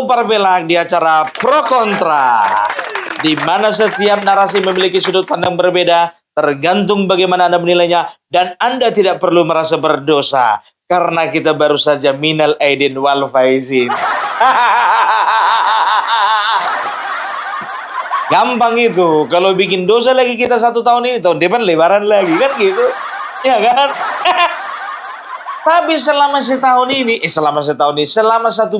Bung Parvelak di acara Pro Kontra, di mana setiap narasi memiliki sudut pandang berbeda, tergantung bagaimana Anda menilainya, dan Anda tidak perlu merasa berdosa, karena kita baru saja minal aidin wal faizin. Gampang itu, kalau bikin dosa lagi kita 1 tahun ini, tahun depan lebaran lagi, kan gitu, ya kan? Tapi selama 1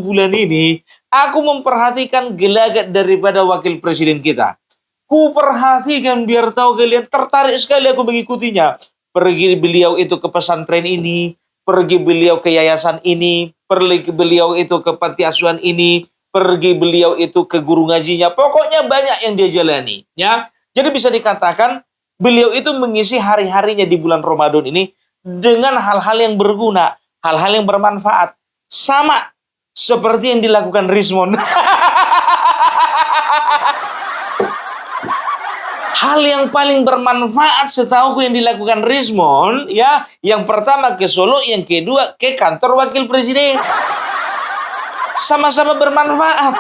bulan ini, aku memperhatikan gelagat daripada wakil presiden kita. Ku perhatikan biar tahu kalian, tertarik sekali aku mengikutinya. Pergi beliau itu ke pesantren ini, pergi beliau ke yayasan ini, pergi beliau itu ke panti asuhan ini, pergi beliau itu ke guru ngajinya. Pokoknya banyak yang dia jalani, ya. Jadi bisa dikatakan beliau itu mengisi hari-harinya di bulan Ramadan ini dengan hal-hal yang berguna, hal-hal yang bermanfaat. Sama seperti yang dilakukan Rismon. Hal yang paling bermanfaat setahuku yang dilakukan Rismon, ya, yang pertama ke Solo, yang kedua ke kantor wakil presiden. Sama-sama bermanfaat.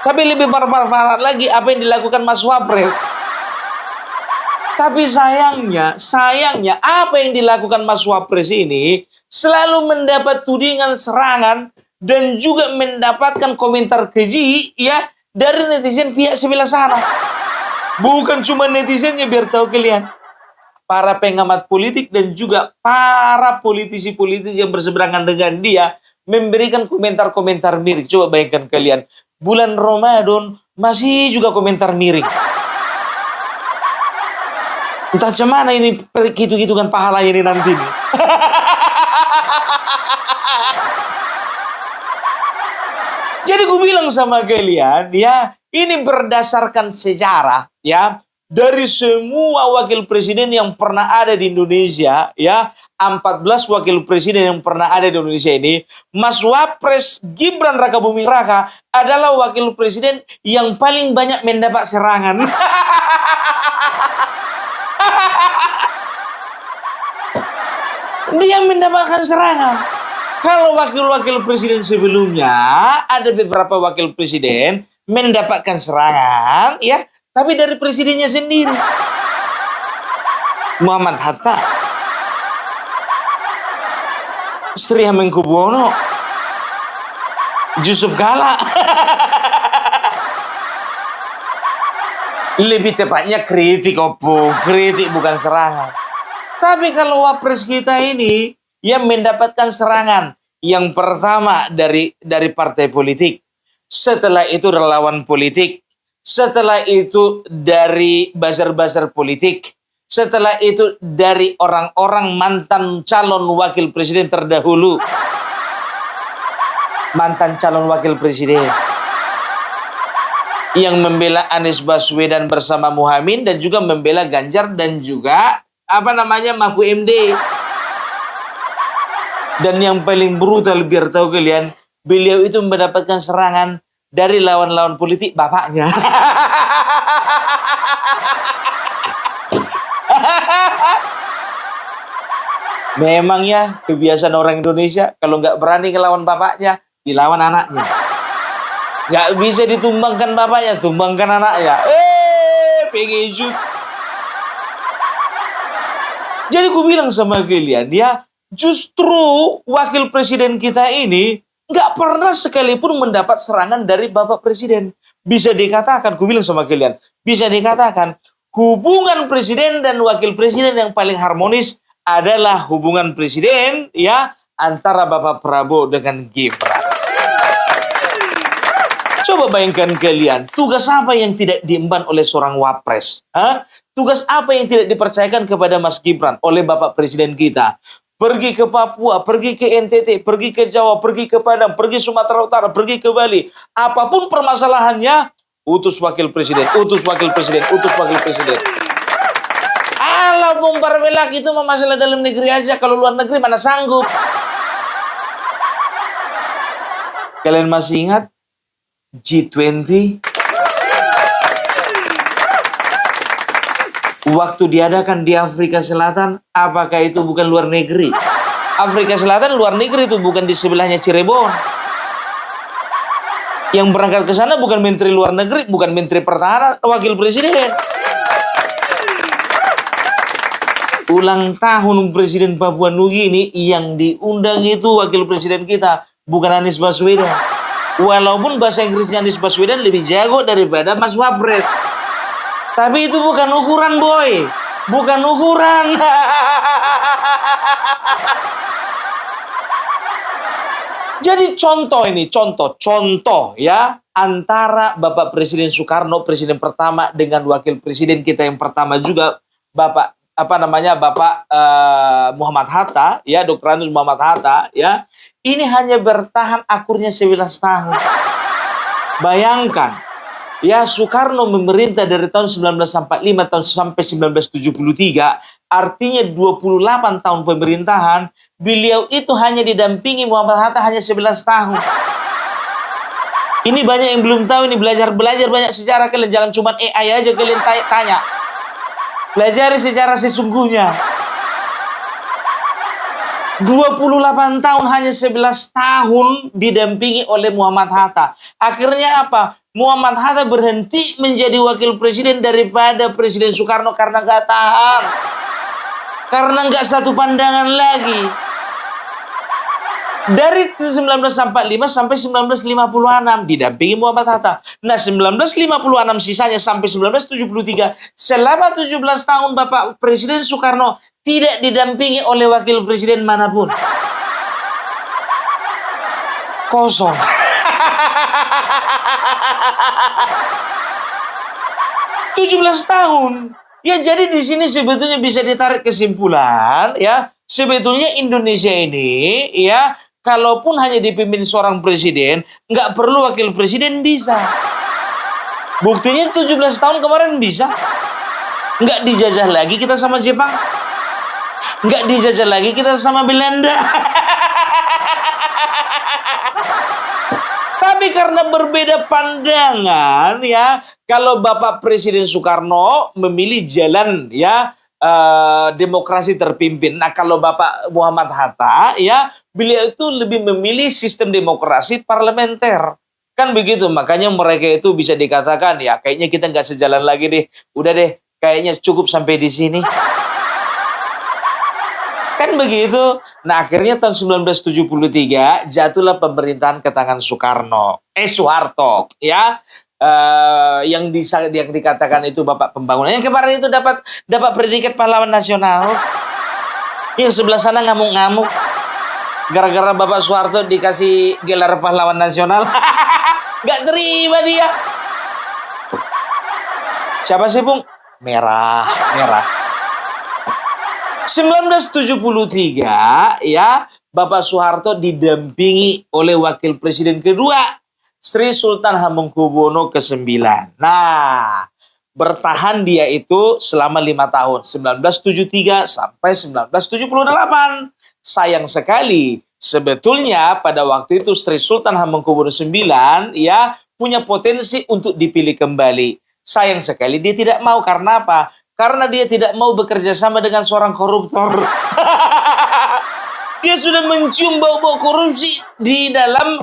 Tapi lebih bermanfaat lagi apa yang dilakukan Mas Wapres. Tapi sayangnya apa yang dilakukan Mas Wapres ini selalu mendapat tudingan, serangan, dan juga mendapatkan komentar keji, ya, dari netizen pihak sebelah sana. Bukan cuma netizennya, biar tahu kalian, para pengamat politik dan juga para politisi-politisi yang berseberangan dengan dia memberikan komentar-komentar miring. Coba bayangkan kalian, bulan Ramadan masih juga komentar miring. Entah cemana ini gitu-gitukan pahalanya ini nanti nih. Jadi gue bilang sama kalian, ya, ini berdasarkan sejarah, ya, dari semua wakil presiden yang pernah ada di Indonesia, ya, 14 wakil presiden yang pernah ada di Indonesia ini, Mas Wapres Gibran Rakabuming Raka adalah wakil presiden yang paling banyak mendapat serangan. Dia mendapatkan serangan. Kalau wakil-wakil presiden sebelumnya, ada beberapa wakil presiden mendapatkan serangan, ya, tapi dari presidennya sendiri. Muhammad Hatta, Sri Hamengkubuwono, Yusuf Kala. Lebih tepatnya kritik, kritik bukan serangan. Tapi kalau Wapres kita ini yang mendapatkan serangan, yang pertama dari partai politik, setelah itu relawan politik, setelah itu dari buzzer-buzzer politik, setelah itu dari orang-orang mantan calon wakil presiden terdahulu, mantan calon wakil presiden yang membela Anies Baswedan bersama Muhammad, dan juga membela Ganjar, dan juga Mahfud MD. Dan yang paling brutal, biar tahu kalian, beliau itu mendapatkan serangan dari lawan-lawan politik bapaknya. Memang ya, kebiasaan orang Indonesia, kalau nggak berani ngelawan bapaknya, dilawan anaknya. Nggak bisa ditumbangkan bapaknya, tumbangkan anaknya. Pengen. Jadi gue bilang sama kalian, ya, justru wakil presiden kita ini nggak pernah sekalipun mendapat serangan dari Bapak Presiden. Bisa dikatakan, gue bilang sama kalian, bisa dikatakan hubungan presiden dan wakil presiden yang paling harmonis adalah hubungan presiden, ya, antara Bapak Prabowo dengan Gibran. Coba bayangkan kalian, tugas apa yang tidak diemban oleh seorang wapres? Tugas apa yang tidak dipercayakan kepada Mas Gibran oleh Bapak Presiden kita? Pergi ke Papua, pergi ke NTT, pergi ke Jawa, pergi ke Padang, pergi Sumatera Utara, pergi ke Bali. Apapun permasalahannya, utus wakil presiden, utus wakil presiden, utus wakil presiden. Alah, Bung Parvelak, itu masalah dalam negeri aja. Kalau luar negeri mana sanggup? Kalian masih ingat G20? Waktu diadakan di Afrika Selatan, apakah itu bukan luar negeri? Afrika Selatan luar negeri, itu bukan di sebelahnya Cirebon. Yang berangkat ke sana bukan Menteri Luar Negeri, bukan Menteri Pertahanan, Wakil Presiden. Ulang tahun Presiden Papua Nugini yang diundang itu Wakil Presiden kita, bukan Anies Baswedan. Walaupun bahasa Inggrisnya Anies Baswedan lebih jago daripada Mas Wapres. Tapi itu bukan ukuran, boy. Bukan ukuran. Jadi contoh ya, antara Bapak Presiden Soekarno, presiden pertama, dengan wakil presiden kita yang pertama juga, Bapak Muhammad Hatta, ya, Dr. Anus Muhammad Hatta, ya, ini hanya bertahan akurnya 11 tahun. Bayangkan, ya, Soekarno memerintah dari tahun 1945 sampai 1973, artinya 28 tahun pemerintahan. Beliau itu hanya didampingi Muhammad Hatta hanya 11 tahun. Ini banyak yang belum tahu, ini belajar banyak sejarah kalian, jangan cuma AI aja kalian tanya. Pelajari sejarah sesungguhnya. 28 tahun hanya 11 tahun didampingi oleh Muhammad Hatta. Akhirnya apa? Muhammad Hatta berhenti menjadi wakil presiden daripada Presiden Soekarno karena nggak tahan. Karena nggak satu pandangan lagi. Dari 1945 sampai 1956 didampingi Muhammad Hatta. Nah, 1956 sisanya sampai 1973, selama 17 tahun Bapak Presiden Soekarno tidak didampingi oleh wakil presiden manapun. Kosong. Tujuh 17 tahun. Ya, jadi di sini sebetulnya bisa ditarik kesimpulan, ya, sebetulnya Indonesia ini, ya, kalaupun hanya dipimpin seorang presiden, nggak perlu wakil presiden bisa. Buktinya 17 tahun kemarin bisa. Nggak dijajah lagi kita sama Jepang. Nggak dijajah lagi kita sama Belanda. Tapi karena berbeda pandangan, ya, kalau Bapak Presiden Soekarno memilih jalan, ya, demokrasi terpimpin. Nah, kalau Bapak Muhammad Hatta, ya, beliau itu lebih memilih sistem demokrasi parlementer. Kan begitu, makanya mereka itu bisa dikatakan, ya, kayaknya kita nggak sejalan lagi deh. Udah deh, kayaknya cukup sampai di sini. Kan begitu. Nah, akhirnya tahun 1973 jatuhlah pemerintahan ke tangan Soeharto, ya. Yang dikatakan itu Bapak Pembangunan. Yang kemarin itu dapat predikat pahlawan nasional. Yang sebelah sana ngamuk-ngamuk gara-gara Bapak Soeharto dikasih gelar pahlawan nasional. Gak terima dia. Siapa sih, Bung? Merah. 1973, ya, Bapak Soeharto didampingi oleh wakil presiden kedua, Sri Sultan Hamengkubuwono ke-9. Nah, bertahan dia itu selama 5 tahun, 1973 sampai 1978. Sayang sekali, sebetulnya pada waktu itu Sri Sultan Hamengkubuwono IX, ya, punya potensi untuk dipilih kembali. Sayang sekali dia tidak mau. Karena apa? Karena dia tidak mau bekerja sama dengan seorang koruptor. Dia sudah mencium bau-bau korupsi di dalam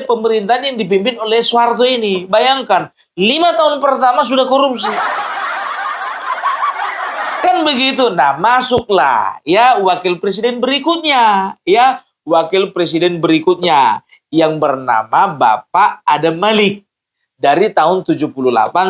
pemerintahan yang dipimpin oleh Soeharto ini. Bayangkan, 5 tahun pertama sudah korupsi. Kan begitu. Nah, masuklah, ya, wakil presiden berikutnya, ya, yang bernama Bapak Adam Malik. Dari tahun 78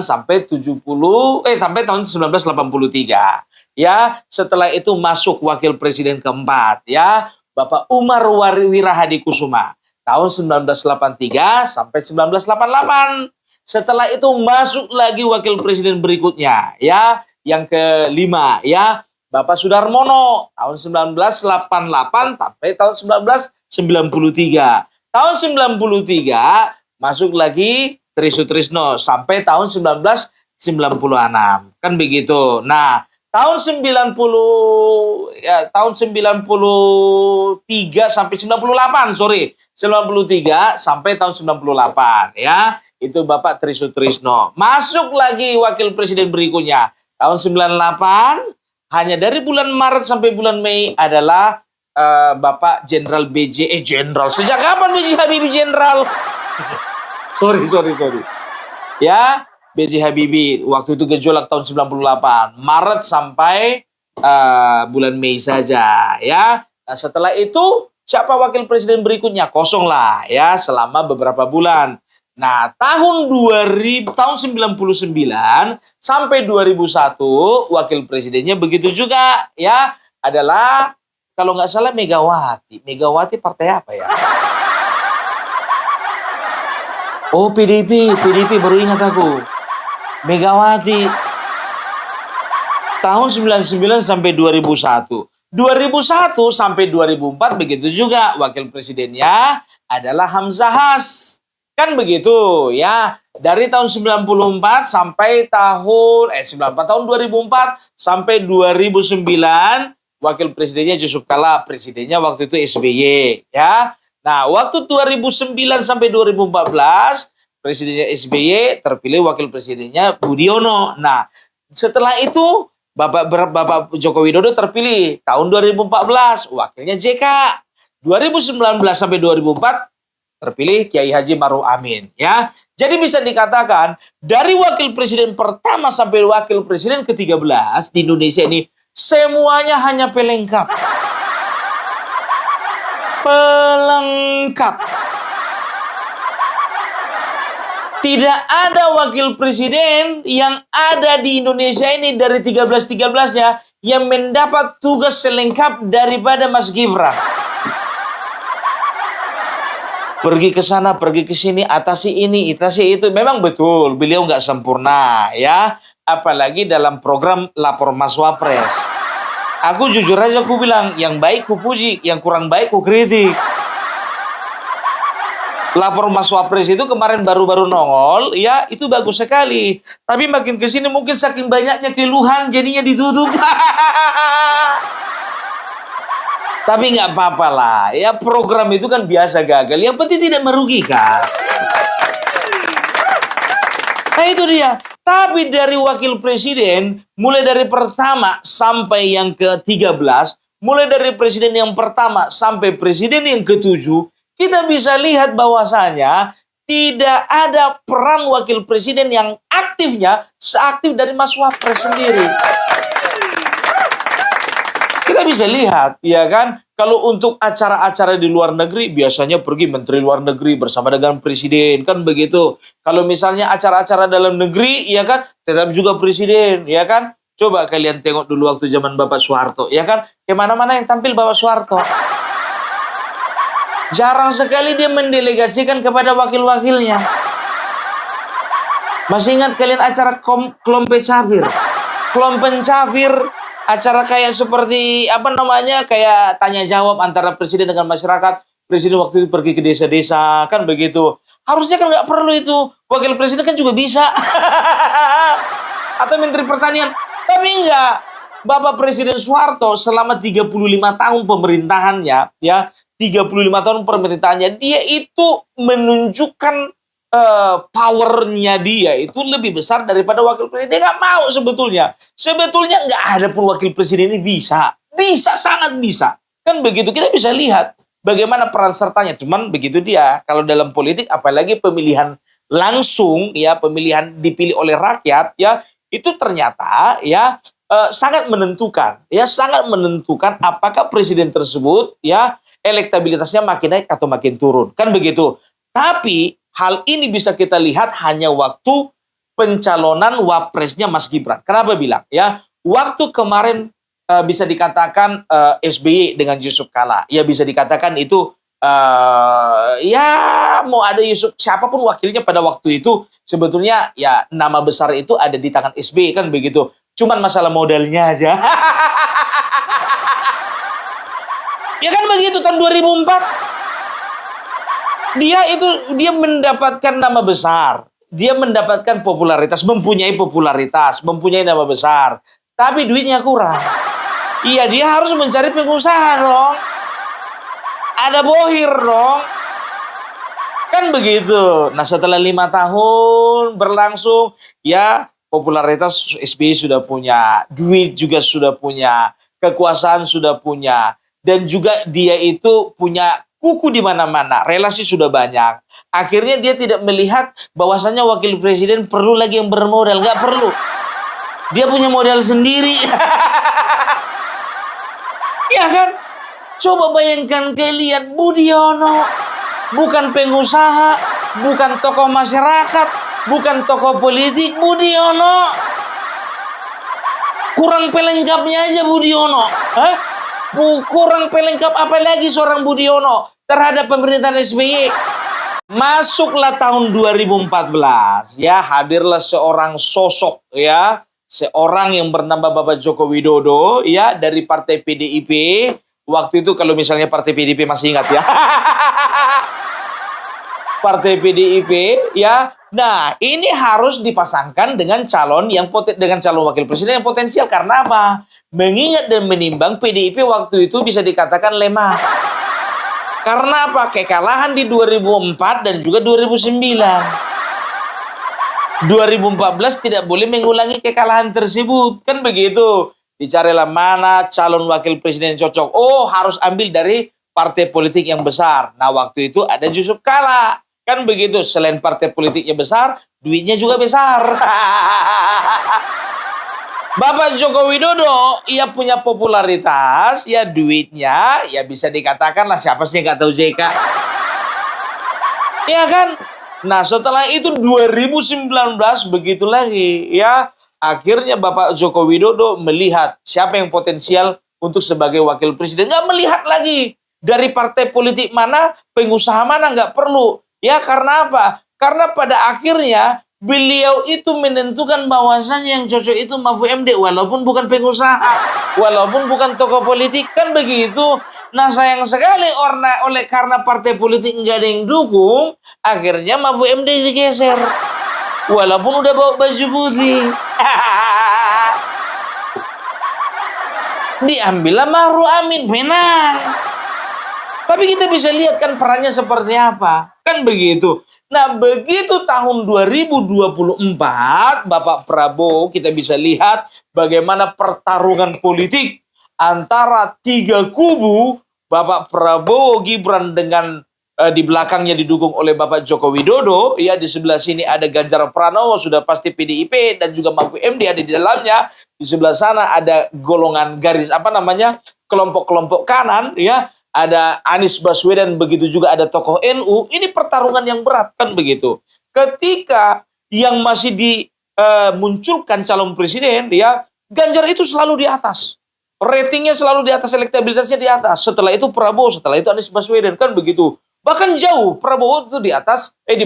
sampai tahun 1983. Ya, setelah itu masuk wakil presiden keempat, ya, Bapak Umar Wirahadikusuma. Tahun 1983 sampai 1988. Setelah itu masuk lagi wakil presiden berikutnya, ya, yang kelima, ya, Bapak Sudarmono. Tahun 1988 sampai tahun 1993. Tahun 93 masuk lagi Tri Sutrisno sampai tahun 1996. Kan begitu. Nah, tahun 93 sampai 93 sampai tahun 98, ya. Itu Bapak Tri Sutrisno. Masuk lagi wakil presiden berikutnya. Tahun 98, hanya dari bulan Maret sampai bulan Mei adalah Bapak Jenderal Sejak kapan B.J. Habibie Jenderal? Sorry. Ya, B.J. Habibie waktu itu gejolak tahun 98, Maret sampai bulan Mei saja ya. Nah, setelah itu siapa wakil presiden berikutnya? Kosong lah ya selama beberapa bulan. Nah, tahun 99 sampai 2001 wakil presidennya begitu juga ya, adalah kalau nggak salah Megawati. Megawati partai apa ya? Oh, PDIP baru ingat aku. Megawati tahun 99 sampai 2001. 2001 sampai 2004 begitu juga wakil presidennya adalah Hamzahas. Kan begitu ya. Dari tahun 94 sampai tahun 2004 sampai 2009 wakil presidennya Yusuf Kala, presidennya waktu itu SBY ya. Nah, waktu 2009 sampai 2014 presidennya SBY, terpilih wakil presidennya Budiono. Nah, setelah itu Bapak Joko Widodo terpilih tahun 2014, wakilnya JK. 2019 sampai 2004 terpilih Kiai Haji Maruf Amin ya. Jadi bisa dikatakan dari wakil presiden pertama sampai wakil presiden ke-13 di Indonesia ini semuanya hanya pelengkap. Tidak ada wakil presiden yang ada di Indonesia ini dari 13-13-nya yang mendapat tugas selengkap daripada Mas Gibran. Pergi ke sana, pergi ke sini, atasi ini, atasi itu. Memang betul, beliau nggak sempurna ya. Apalagi dalam program Lapor Mas Wapres. Aku jujur aja aku bilang, yang baik ku puji, yang kurang baik ku kritik. Lapor Mas Wapres itu kemarin baru-baru nongol, ya itu bagus sekali. Tapi makin ke sini mungkin saking banyaknya keluhan jadinya ditutup. Tapi nggak apa-apa lah, ya program itu kan biasa gagal. Yang penting tidak merugikan. Nah itu dia. Tapi dari wakil presiden, mulai dari pertama sampai yang ke-13, mulai dari presiden yang pertama sampai presiden yang ke-7, kita bisa lihat bahwasanya tidak ada peran wakil presiden yang aktifnya seaktif dari Mas Wapres sendiri. Kita bisa lihat, ya kan, kalau untuk acara-acara di luar negeri, biasanya pergi Menteri Luar Negeri bersama dengan Presiden, kan begitu. Kalau misalnya acara-acara dalam negeri, ya kan, tetap juga Presiden, ya kan. Coba kalian tengok dulu waktu zaman Bapak Soeharto, ya kan, kemana-mana yang tampil Bapak Soeharto. Jarang sekali dia mendelegasikan kepada wakil-wakilnya. Masih ingat kalian acara Klompen Cafir? Klompen Cafir, acara kayak seperti, kayak tanya jawab antara presiden dengan masyarakat. Presiden waktu itu pergi ke desa-desa, kan begitu. Harusnya kan nggak perlu itu. Wakil presiden kan juga bisa. Atau Menteri Pertanian. Tapi enggak. Bapak Presiden Soeharto selama 35 tahun pemerintahannya, ya, 35 tahun pemerintahannya, dia itu menunjukkan powernya dia itu lebih besar daripada wakil presiden. Dia nggak mau sebetulnya. Sebetulnya nggak ada pun wakil presiden ini bisa. Bisa, sangat bisa. Kan begitu, kita bisa lihat bagaimana peran sertanya. Cuman begitu dia, kalau dalam politik, apalagi pemilihan langsung, ya, pemilihan dipilih oleh rakyat, ya, itu ternyata, ya, sangat menentukan, ya, sangat menentukan apakah presiden tersebut, ya, elektabilitasnya makin naik atau makin turun. Kan begitu. Tapi hal ini bisa kita lihat hanya waktu pencalonan wapresnya Mas Gibran. Kenapa bilang? Ya, waktu kemarin bisa dikatakan SBY dengan Yusuf Kala. Ya bisa dikatakan itu ya mau ada Yusuf, siapapun wakilnya pada waktu itu, sebetulnya ya nama besar itu ada di tangan SBY, kan begitu. Cuman masalah modalnya aja. Ya kan begitu, tahun 2004 dia mendapatkan nama besar, dia mendapatkan popularitas, mempunyai nama besar, tapi duitnya kurang. Iya, dia harus mencari pengusaha dong, ada bohir dong, kan begitu. Nah setelah 5 tahun berlangsung, ya popularitas SBY sudah punya, duit juga sudah punya, kekuasaan sudah punya. Dan juga dia itu punya kuku di mana-mana, relasi sudah banyak. Akhirnya dia tidak melihat bahwasannya wakil presiden perlu lagi yang bermodal, nggak perlu. Dia punya modal sendiri. Ya kan? Coba bayangkan kalian, Budiono bukan pengusaha, bukan tokoh masyarakat, bukan tokoh politik. Budiono kurang pelengkapnya aja Budiono. Kurang pelengkap apalagi seorang Budiono terhadap pemerintahan SBY. Masuklah tahun 2014, ya, hadirlah seorang sosok, ya, seorang yang bernama Bapak Joko Widodo, ya, dari Partai PDIP. Waktu itu kalau misalnya Partai PDIP masih ingat, ya. Partai PDIP, ya. Nah, ini harus dipasangkan dengan calon wakil presiden yang potensial. Karena apa? Mengingat dan menimbang PDIP waktu itu bisa dikatakan lemah. Karena apa? Kekalahan di 2004 dan juga 2009. 2014 tidak boleh mengulangi kekalahan tersebut. Kan begitu. Dicarilah mana calon wakil presiden yang cocok. Oh, harus ambil dari partai politik yang besar. Nah, waktu itu ada Yusuf Kala. Kan begitu. Selain partai politiknya besar, duitnya juga besar. Bapak Joko Widodo, ia punya popularitas, ya, duitnya, ya, bisa dikatakan lah, siapa sih yang nggak tahu JK? Ya kan? Nah, setelah itu 2019 begitu lagi, ya. Akhirnya Bapak Joko Widodo melihat siapa yang potensial untuk sebagai wakil presiden. Nggak melihat lagi dari partai politik mana, pengusaha mana, nggak perlu. Ya, karena apa? Karena pada akhirnya beliau itu menentukan bahwasannya yang cocok itu Mahfud MD, walaupun bukan pengusaha, walaupun bukan tokoh politik, kan begitu. Nah, sayang sekali oleh karena partai politik nggak ada yang dukung, akhirnya Mahfud MD digeser, walaupun udah bawa baju putih. Diambillah Maruf Amin, menang. Tapi kita bisa lihat kan perannya seperti apa, kan begitu. Nah, begitu tahun 2024, Bapak Prabowo, kita bisa lihat bagaimana pertarungan politik antara tiga kubu, Bapak Prabowo Gibran dengan di belakangnya didukung oleh Bapak Joko Widodo, ya, di sebelah sini ada Ganjar Pranowo, sudah pasti PDIP, dan juga Mahfud MD ada di dalamnya. Di sebelah sana ada golongan kelompok-kelompok kanan, ya. Ada Anies Baswedan, begitu juga ada tokoh NU. Ini pertarungan yang berat, kan begitu. Ketika yang masih dimunculkan calon presiden, ya, Ganjar itu selalu di atas. Ratingnya selalu di atas, elektabilitasnya di atas. Setelah itu Prabowo, setelah itu Anies Baswedan, kan begitu. Bahkan jauh Prabowo itu di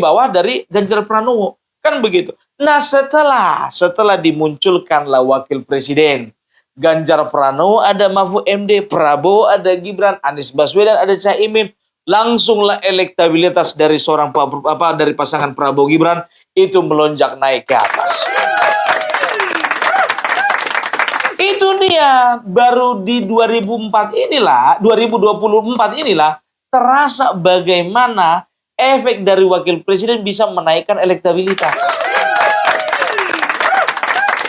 bawah dari Ganjar Pranowo, kan begitu. Nah, setelah dimunculkanlah wakil presiden, Ganjar Pranowo ada Mahfud MD, Prabowo ada Gibran, Anies Baswedan ada Caimin, langsunglah elektabilitas dari dari pasangan Prabowo Gibran itu melonjak naik ke atas. Itu dia, baru di 2024 inilah terasa bagaimana efek dari wakil presiden bisa menaikkan elektabilitas.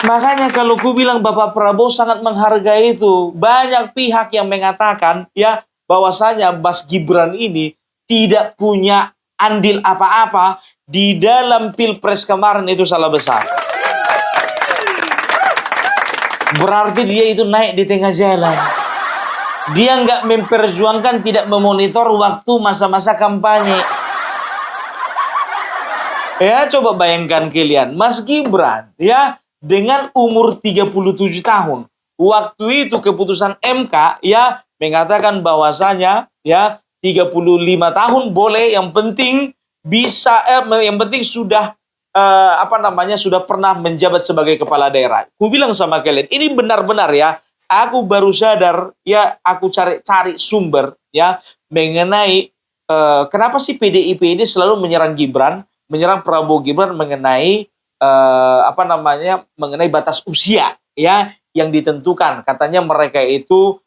Makanya kalau ku bilang Bapak Prabowo sangat menghargai itu, banyak pihak yang mengatakan, ya, bahwasanya Mas Gibran ini tidak punya andil apa-apa di dalam Pilpres kemarin, itu salah besar. Berarti dia itu naik di tengah jalan. Dia nggak memperjuangkan, tidak memonitor waktu masa-masa kampanye. Ya, coba bayangkan kalian, Mas Gibran, ya, dengan umur 37 tahun. Waktu itu keputusan MK, ya, mengatakan bahwasanya, ya, 35 tahun boleh, yang penting sudah sudah pernah menjabat sebagai kepala daerah. Ku bilang sama kalian, ini benar-benar, ya, aku baru sadar, ya, aku cari sumber, ya, mengenai kenapa sih PDIP ini selalu menyerang Prabowo Gibran mengenai mengenai batas usia, ya, yang ditentukan. Katanya mereka itu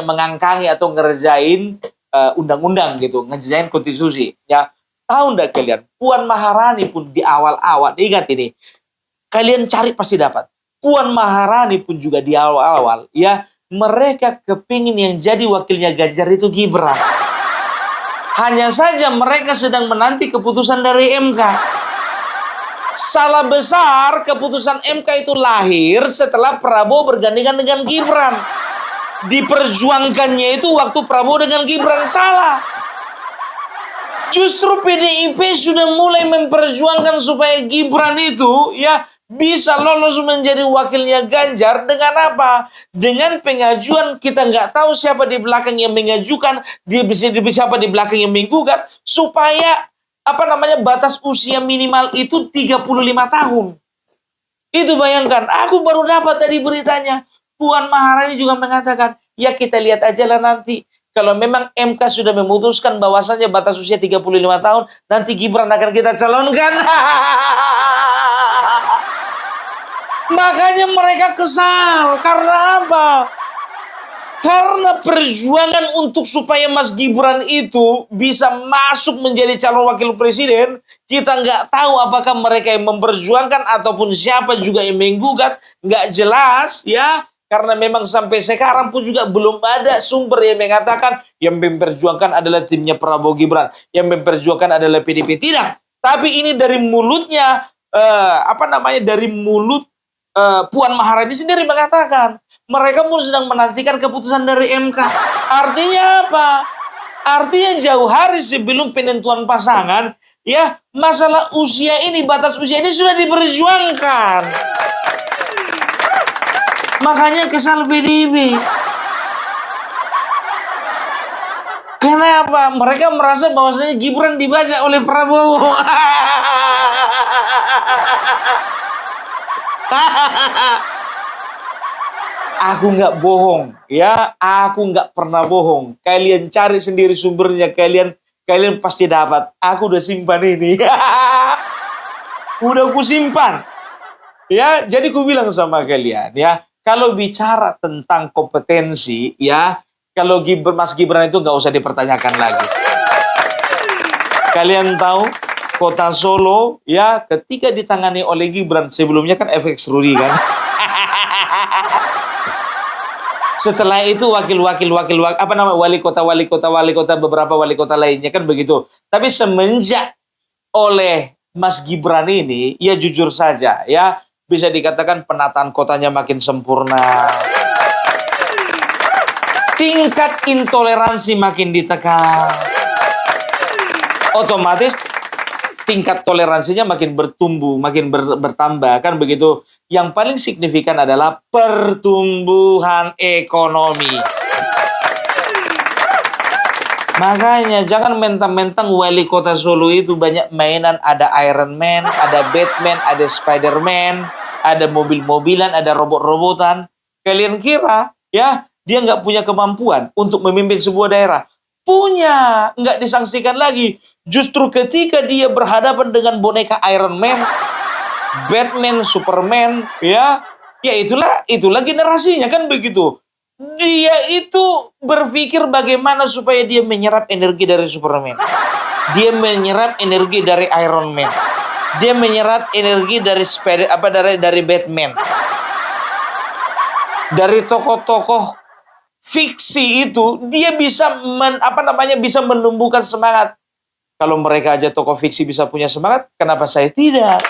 mengangkangi atau ngerjain undang-undang gitu, ngerjain konstitusi, ya. Tahu enggak kalian, Puan Maharani pun di awal-awal, ingat ini, kalian cari pasti dapat. Puan Maharani pun juga di awal-awal, ya, mereka kepingin yang jadi wakilnya Ganjar itu Gibran. Hanya saja mereka sedang menanti keputusan dari MK. Salah besar, keputusan MK itu lahir setelah Prabowo bergandengan dengan Gibran. Diperjuangkannya itu waktu Prabowo dengan Gibran, salah. Justru PDIP sudah mulai memperjuangkan supaya Gibran itu ya bisa lolos menjadi wakilnya Ganjar dengan apa? Dengan pengajuan, kita nggak tahu siapa di belakang yang mengajukan, dia bisa siapa di belakang yang menggugat, supaya batas usia minimal itu 35 tahun. Itu bayangkan, aku baru dapat tadi beritanya. Puan Maharani juga mengatakan, ya kita lihat aja lah nanti. Kalau memang MK sudah memutuskan bahwasannya batas usia 35 tahun, nanti Gibran akan kita calonkan. Makanya mereka kesal. Karena apa? Karena perjuangan untuk supaya Mas Gibran itu bisa masuk menjadi calon wakil presiden, kita nggak tahu apakah mereka yang memperjuangkan ataupun siapa juga yang menggugat, nggak jelas ya. Karena memang sampai sekarang pun juga belum ada sumber yang mengatakan yang memperjuangkan adalah timnya Prabowo Gibran, yang memperjuangkan adalah PDIP. Tidak. Tapi ini dari mulutnya, dari mulut Puan Maharani sendiri mengatakan mereka pun sedang menantikan keputusan dari MK. Artinya apa? Artinya jauh hari sebelum penentuan pasangan, ya masalah usia ini, batas usia ini sudah diperjuangkan. Makanya kesal PDIP. Kenapa? Mereka merasa bahwasanya Gibran dibaca oleh Prabowo. Aku nggak bohong, ya. Aku nggak pernah bohong. Kalian cari sendiri sumbernya, kalian pasti dapat. Aku udah simpan ini. Udah aku simpan. Ya, jadi aku bilang sama kalian, ya. Kalau bicara tentang kompetensi, ya, kalau Mas Gibran itu nggak usah dipertanyakan lagi. Kalian tahu, Kota Solo, ya, ketika ditangani oleh Gibran, sebelumnya kan FX Rudi kan. Setelah itu wali kota, beberapa wali kota lainnya kan begitu. Tapi semenjak oleh Mas Gibran ini, ya jujur saja, ya, bisa dikatakan penataan kotanya makin sempurna. Tingkat intoleransi makin ditekan. Otomatis tingkat toleransinya makin bertumbuh, makin bertambah, kan begitu. Yang paling signifikan adalah pertumbuhan ekonomi. Makanya jangan mentang-mentang wali kota Solo itu banyak mainan, ada Iron Man, ada Batman, ada Spider-Man, ada mobil-mobilan, ada robot-robotan. Kalian kira ya dia nggak punya kemampuan untuk memimpin sebuah daerah? Punya, nggak disangsikan lagi. Justru ketika dia berhadapan dengan boneka Iron Man, Batman, Superman, ya itulah generasinya kan begitu. Dia itu berpikir bagaimana supaya dia menyerap energi dari Superman. Dia menyerap energi dari Iron Man. Dia menyerap energi dari dari Batman. Dari tokoh-tokoh fiksi itu dia bisa bisa menumbuhkan semangat. Kalau mereka aja tokoh fiksi bisa punya semangat, kenapa saya tidak?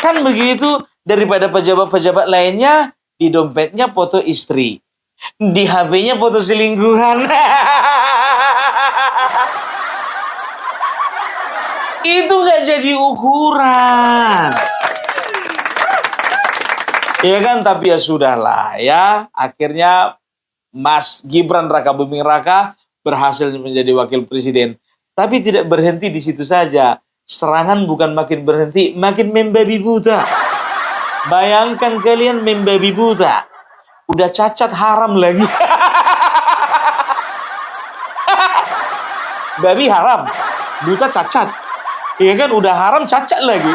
Kan begitu, daripada pejabat-pejabat lainnya di dompetnya foto istri, di HP-nya foto selingkuhan. Itu nggak jadi ukuran. Ya kan, tapi ya sudahlah ya. Akhirnya Mas Gibran Raka Buming Raka berhasil menjadi wakil presiden. Tapi tidak berhenti di situ saja. Serangan bukan makin berhenti, makin membabi buta. Bayangkan kalian membabi buta. Udah cacat haram lagi. Babi haram, buta cacat. Iya kan, udah haram cacat lagi.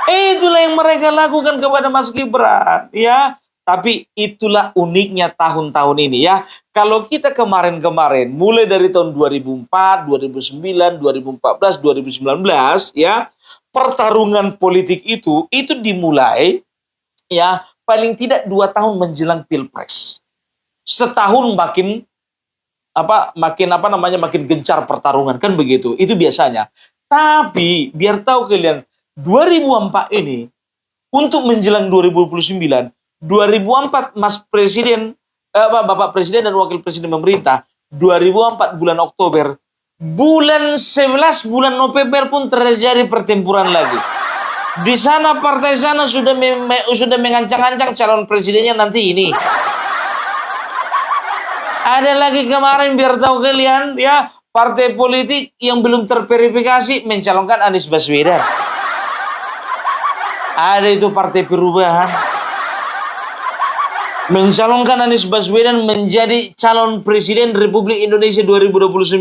Itulah yang mereka lakukan kepada Mas Gibran, ya. Tapi itulah uniknya tahun-tahun ini, ya. Kalau kita kemarin-kemarin, mulai dari tahun 2004, 2009, 2014, 2019, ya, pertarungan politik itu dimulai, ya paling tidak 2 tahun menjelang pilpres. Setahun makin gencar pertarungan, kan begitu. Itu biasanya. Tapi biar tahu kalian, 2004 ini untuk menjelang 2029, 2004 Bapak Presiden dan Wakil Presiden pemerintah, 2004 bulan Oktober, bulan 11 bulan November pun terjadi pertempuran lagi. Di sana partai sana sudah mengancang-ancang calon presidennya nanti ini. Ada lagi kemarin biar tahu kalian ya, partai politik yang belum terverifikasi mencalonkan Anies Baswedan. Ada itu Partai Perubahan mencalonkan Anies Baswedan menjadi calon presiden Republik Indonesia 2029.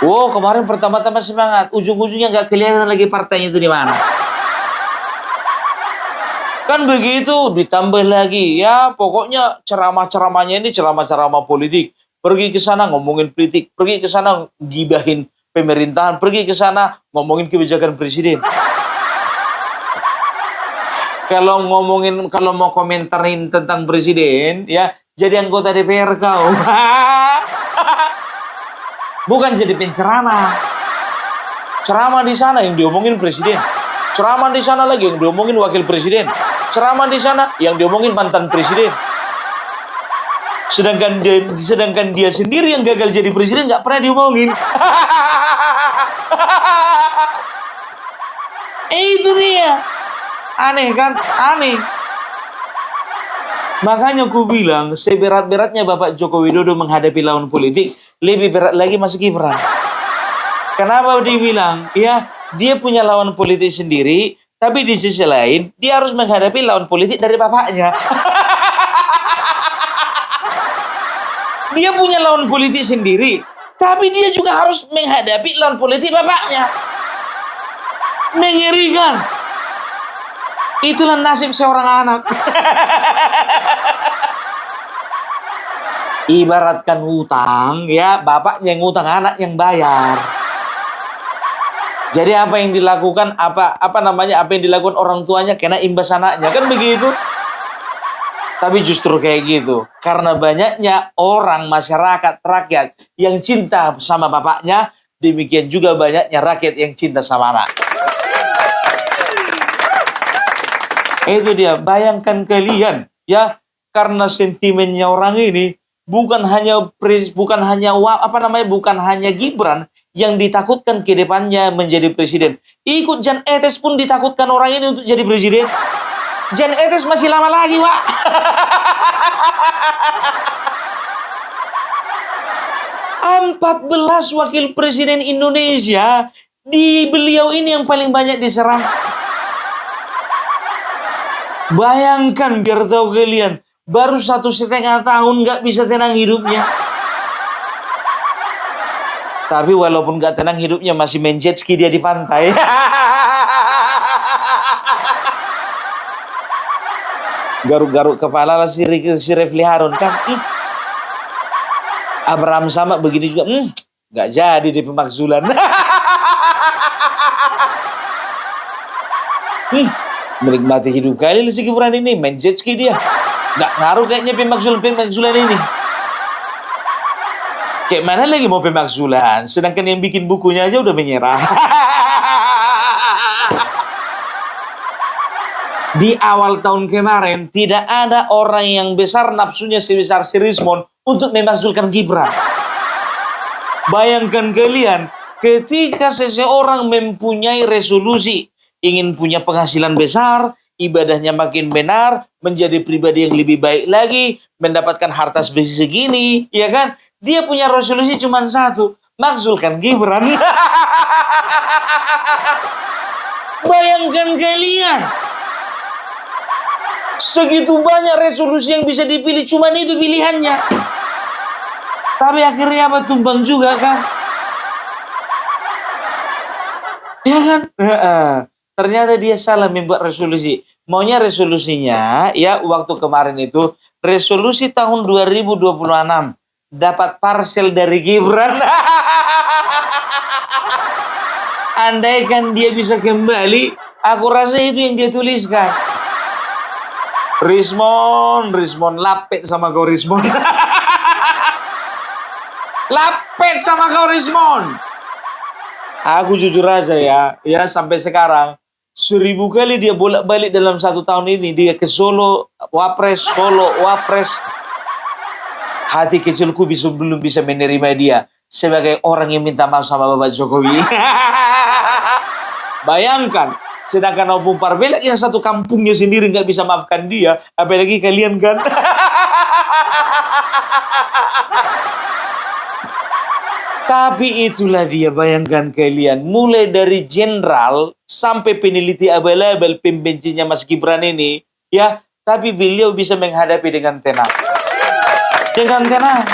Wow, kemarin pertama-tama semangat, ujung-ujungnya nggak kelihatan lagi partainya itu di mana. Kan begitu, ditambah lagi ya, pokoknya ceramah-ceramahnya ini ceramah-ceramah politik. Pergi ke sana ngomongin politik, pergi ke sana gibahin pemerintahan, pergi ke sana ngomongin kebijakan presiden. Kalau mau komentarin tentang presiden, ya jadi anggota DPR kau. Bukan jadi penceramah. Ceramah di sana yang diomongin presiden. Ceramah di sana lagi yang diomongin wakil presiden. Ceramah di sana yang diomongin mantan presiden. Sedangkan dia sendiri yang gagal jadi presiden nggak pernah diomongin. Itu dia. Aneh kan? Aneh. Makanya aku bilang, seberat-beratnya Bapak Joko Widodo menghadapi lawan politik, lebih berat lagi Mas Gibran. Kenapa dibilang? Ya, dia punya lawan politik sendiri, tapi di sisi lain, dia harus menghadapi lawan politik dari bapaknya. Dia punya lawan politik sendiri, tapi dia juga harus menghadapi lawan politik bapaknya. Mengerikan. Itulah nasib seorang anak. Ibaratkan hutang, ya bapaknya yang ngutang, anak yang bayar. Jadi apa yang dilakukan apa yang dilakukan orang tuanya kena imbas anaknya, kan begitu. Tapi justru kayak gitu, karena banyaknya orang masyarakat rakyat yang cinta sama bapaknya, demikian juga banyaknya rakyat yang cinta sama anak. Itu dia, bayangkan kalian ya, karena sentimennya orang ini bukan hanya Gibran yang ditakutkan ke depannya menjadi presiden. Ikut Jan Etes pun ditakutkan orang ini untuk jadi presiden. Jan Etes masih lama lagi, Pak. 14 wakil presiden Indonesia, di beliau ini yang paling banyak diserang. Bayangkan biar tahu kalian, baru 1,5 tahun nggak bisa tenang hidupnya. Tapi walaupun nggak tenang hidupnya, masih main jet ski dia di pantai. Garuk-garuk kepala lah si Refli Harun kan. Abraham sama begini juga. Nggak jadi di pemakzulan. Menikmati hidup kali si Gibran ini, main jet ski dia. Nggak ngaruh kayaknya pemakzulan ini. Kayak mana lagi mau pemakzulan, sedangkan yang bikin bukunya aja udah menyerah. Di awal tahun kemarin, tidak ada orang yang besar nafsunya sebesar si Rismon untuk memakzulkan Gibran. Bayangkan kalian, ketika seseorang mempunyai resolusi, ingin punya penghasilan besar, ibadahnya makin benar, menjadi pribadi yang lebih baik lagi, mendapatkan harta segini, ya kan? Dia punya resolusi cuma satu, makzulkan Gibran. Bayangkan kalian, segitu banyak resolusi yang bisa dipilih, cuma itu pilihannya. Tapi akhirnya apa? Tumbang juga kan? Ya kan? Ternyata dia salah membuat resolusi. Maunya resolusinya, ya waktu kemarin itu, resolusi tahun 2026. Dapat parcel dari Gibran. Andaikan dia bisa kembali, Aku rasa itu yang dia tuliskan. Rismon, lapet sama kau Rismon. Lapet sama kau Rismon. Aku jujur aja ya sampai sekarang 1000 kali dia bolak-balik dalam 1 tahun ini. Dia ke Solo, Wapres. Hati kecilku belum bisa menerima dia sebagai orang yang minta maaf sama Bapak Jokowi. Bayangkan, sedangkan Opung Parbelak yang satu kampungnya sendiri nggak bisa maafkan dia, apalagi kalian kan. Tapi itulah dia, bayangkan kalian, mulai dari jenderal sampai peneliti abal-abal pembencinya Mas Gibran ini, ya, tapi beliau bisa menghadapi dengan tenang. Dengan tenang.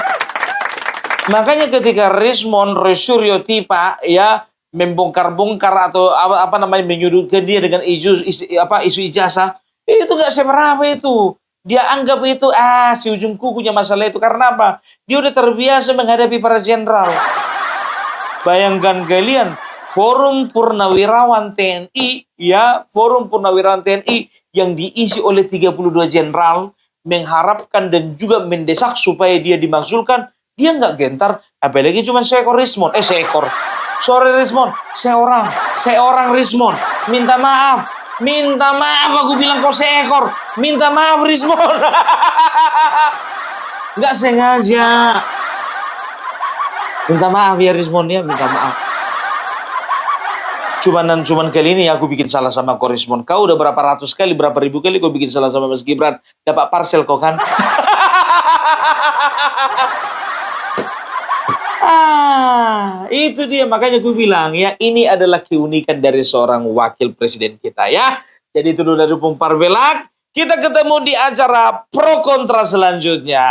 Makanya ketika Rismon Suryo Tipa ya membongkar-bongkar atau apa namanya menyudutkan dia dengan isu ijazah, itu nggak seberapa itu. Dia anggap itu si ujung kukunya masalah itu. Karena apa? Dia udah terbiasa menghadapi para jenderal. Bayangkan kalian, Forum Purnawirawan TNI yang diisi oleh 32 jenderal mengharapkan dan juga mendesak supaya dia dimakzulkan. Dia nggak gentar, apalagi cuma seorang Rismon. Seorang Rismon. Minta maaf, aku bilang kau seekor. Minta maaf Rismon. Nggak sengaja. Minta maaf ya Rismon ya, minta maaf. Cuman kali ini aku bikin salah sama kau Rismon. Kau udah berapa ratus kali, berapa ribu kali kau bikin salah sama Mas Gibran. Dapat parcel kau kan? Itu dia, makanya gue bilang ya, ini adalah keunikan dari seorang wakil presiden kita ya. Jadi itu dulu dari Opung Parbelak. Kita ketemu di acara pro kontra selanjutnya.